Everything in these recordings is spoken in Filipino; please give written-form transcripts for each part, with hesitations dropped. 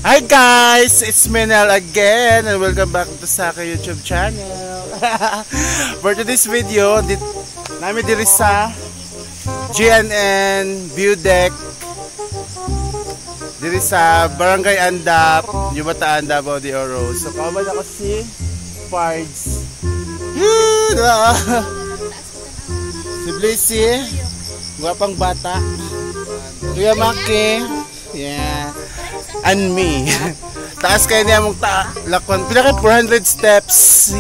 Hi guys! It's Menel again and welcome back to sa aking YouTube channel. For today's video, namin diri sa GNN View Deck diri sa Barangay Andap, Yubataan, Davao de Oro. So kawan ako si Pards. Si Blissy, guwapang bata. Kuya Maki, yeah, and me. Taas kayo niya mong lakon. Pinaka 400 steps.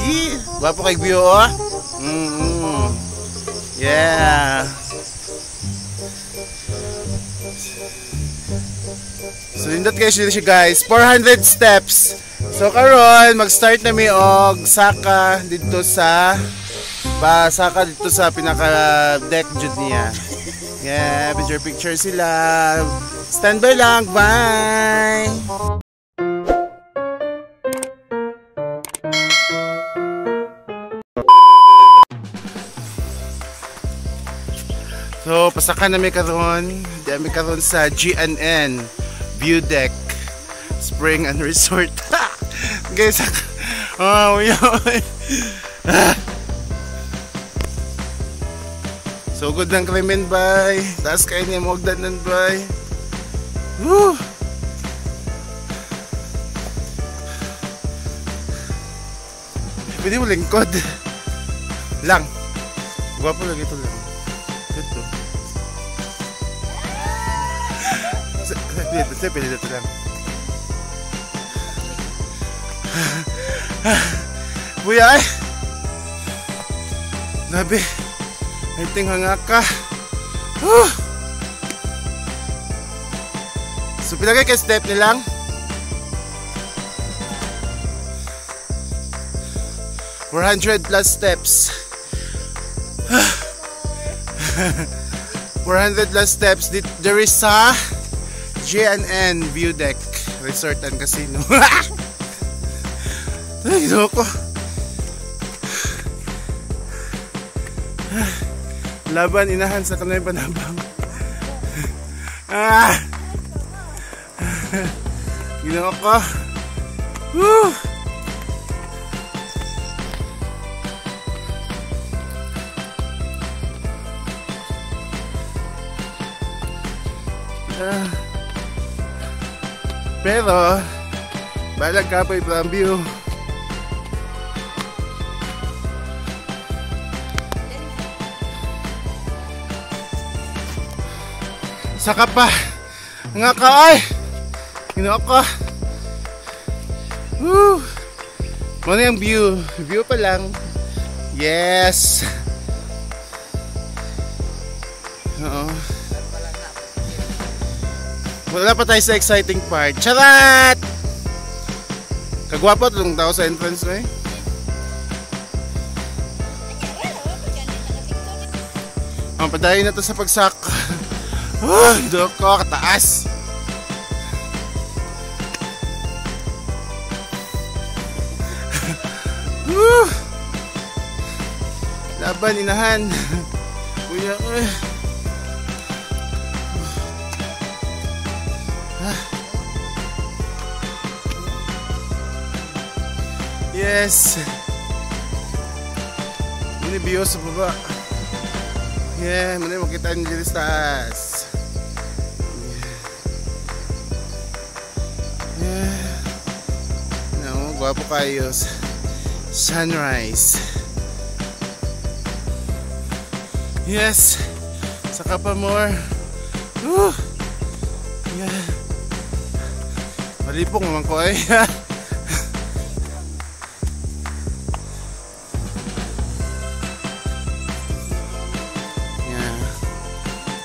Guwapo kay view, oh. Yeah. So nindot kayo siya guys, 400 steps. So karon mag-start na mi og saka dito sa pinaka deck jud niya. Yeah, picture sila. Stand by lang, bye. So pasaka na mi karon sa GNN View Deck Spring and Resort. Guys, oh yun. So good ng krimen bay. Taas kayo niya magdanan bay. Woo! Pwede mo lingkod lang. Gwapo lang ito lang. Ito. Pwede dito lang. Buya ay. Grabe. Ay tinghanga ka. So pinagay ka step nilang 400 plus steps. 400 plus steps. There is a GNN View Deck Resort and Casino. Ay, ko. Laban inahan sa kanay panabang. Ginawa ko. Woo! Pero balag kapoy from view. Saka pa nga ka ay ginawa ko. Woo! Ano yung view pa lang. Yes. Oo. Wala pa tayo sa exciting part. Charat! Kagwapo itong tao sa entrance mo eh. Padayon na to sa pagsak. Doon ko, kataas. Laban, inahan. Kuya, yes. Ini bios sa baba. Yeah, muna makita nyo dito sa taas. Yeah. No, guwapo kayo. Sunrise. Yes. Saka pa more. Yeah. Malipong naman ko eh.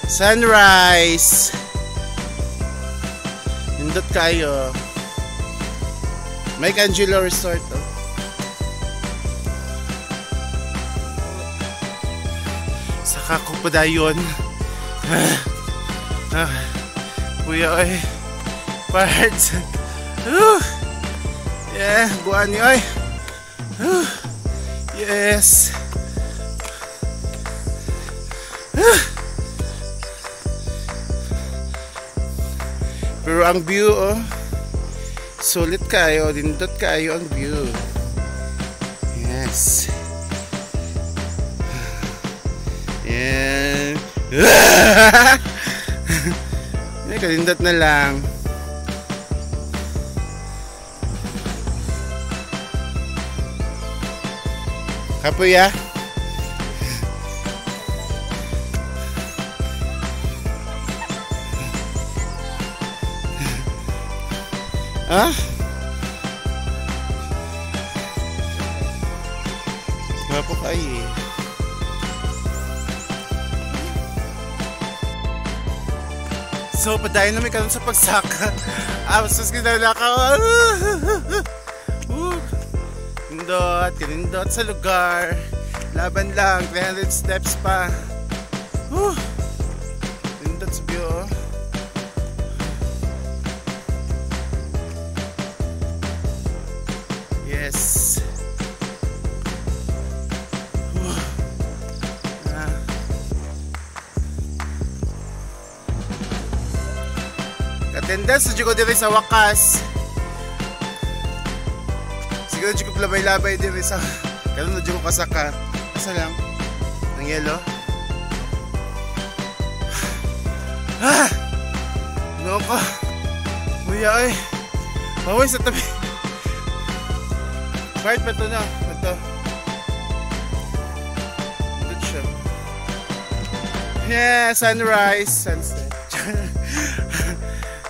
Sunrise. Hindot kayo. Mike Angelo Resort, oh. Saka ko pa dayon. Kuya oy. Pards. Yeah, buwan niyo oy. Yes. Pero ang view, oh, Sulit kayo, dindot kayo ang view. Yes. Yan. Kalindot na lang. Kapoy ah. Ah? Gwapo kayo eh. So, padayon na may karoon sa pagsaka. Mas ginala ka. Kinindot sa lugar. Laban lang, 300 steps pa. Kinindot sa view. Yes. Attendance sa ko diri sa wakas. Siguro ko labay-labay diri sa karon na ko kasaka. Asa lang? Nang yelo. No ko. Kuya ay. Baway sa tabi. Part pa to na. Ito. Good siya. Yeah, sunrise, sunset.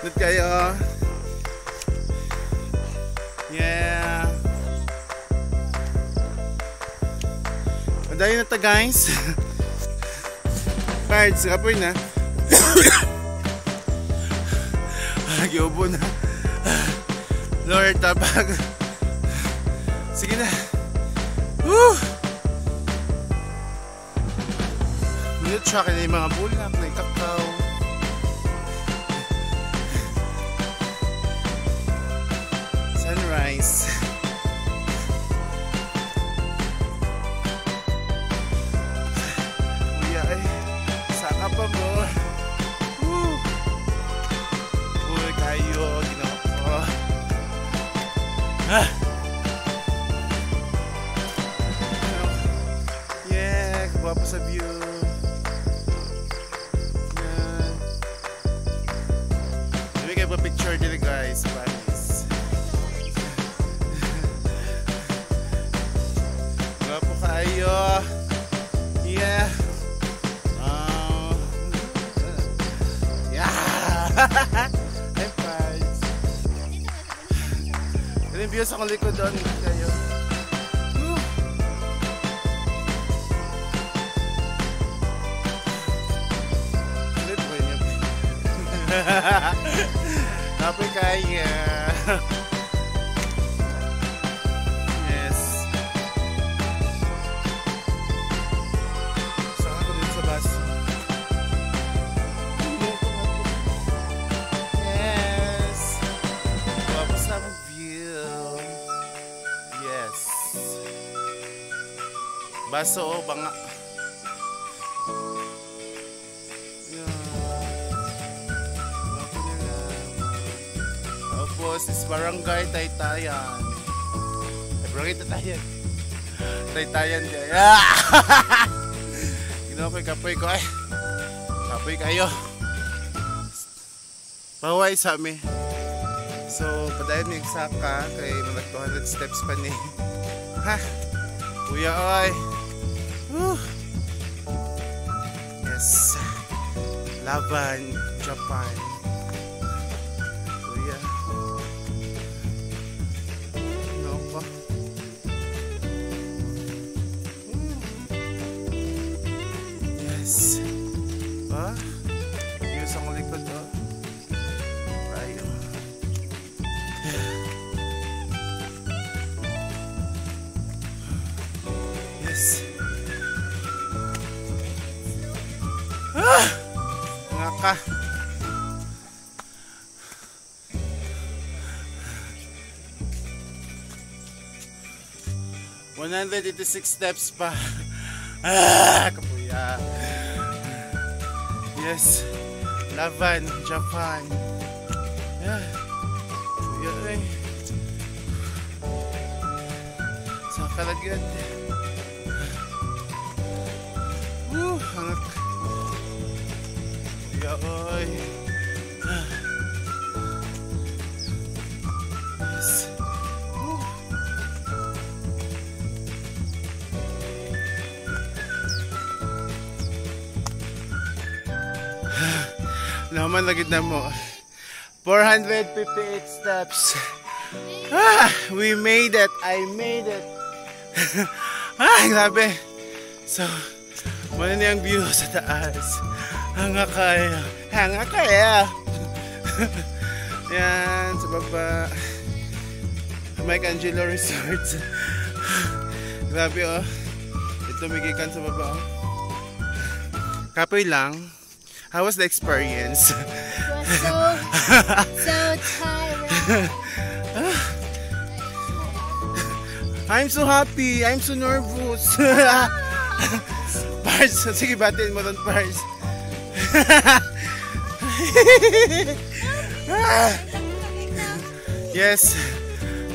Good kayo. Yeah. Madayo na ta guys. Cards, kapoy na. Nagyobo na. Lord, tabag. Sige na. Woo! Minute siya ka na yung mga bulak na kakao. Sunrise. Kuya ay, saka pa mo. Woo! Uy, kayo, ginawa ko. Gwapo sa view. Yan. Let me get a picture dito guys. Paris. Gwapo kayo. Yeah. Yeah. High fives. Ito yung view sa kong likod doon kayo. Kapoy kaya. Yes. Saka ko din sa bus. Yes. Tapos na ang view. Yes. Baso o banga. Is Barangay Taytayan. Barangay Taytayan. Taytayan dyan. Ginawa ko yung kapoy ko ay. Kapoy kayo. Paway sa amin. So, padayon yung saka kay mga 200 steps pa ni. Ha? Kuya ay. Yes. Laban, Japan. Yes. Ah, view sa kong likod oh. Ayo. Yes. Ah! Ngaka. $186 steps pa. Kapuya. Yes. Laban, Japan. Yeah. Kapuya eh. kalagyan. Hangak. Yaoy. Yes. Naman lagid na mo. 458 steps. We made it. I made it. Grabe. So, wala na yung view sa taas. Hanga kaya. Hanga kaya. Yan, sa baba. Michelangelo Resort. Grabe oh. Ito migikan sa baba oh. Kapoy lang. How was the experience? It was so tiring. I'm so happy. I'm so nervous. Pars, sige batin mo doon, Pars. Yes.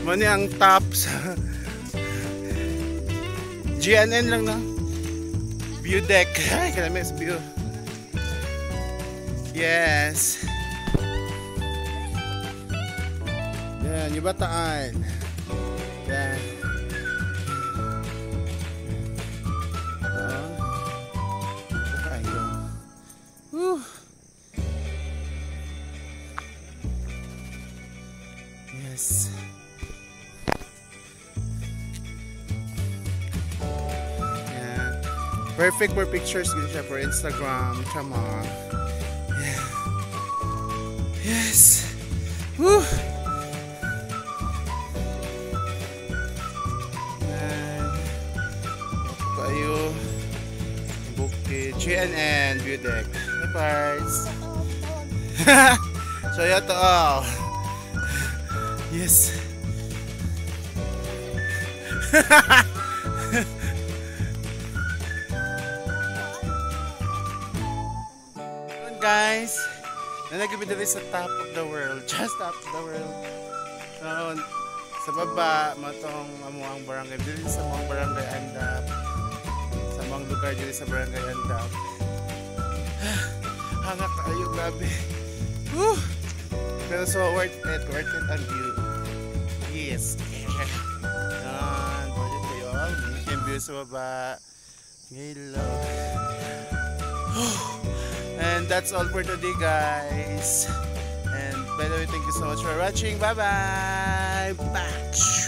Mani ang top sa GNN lang na. View deck. Ay, kalami sa view. Yes. Yan, yung bataan. Yan. Yes. Yeah. Perfect for pictures din siya for Instagram. Come on. Yeah. Yes. Woo. Kayo. Bukid. GNN View Deck. Hi, Parts. So, yato all. Yes. Guys, nalagay dito sa top of the world, just top of the world. So, sa baba, matong amuang barangay dito sa mga barangay Andap, sa mga lugar dito sa barangay Andap. Hanga kayo, grabe. Woo! Pero so worth it ang view. Yes. Yan, pwede kayo. Yung view sa baba. Hello. And that's all for today, guys. And by the way, thank you so much for watching. Bye-bye. Bye.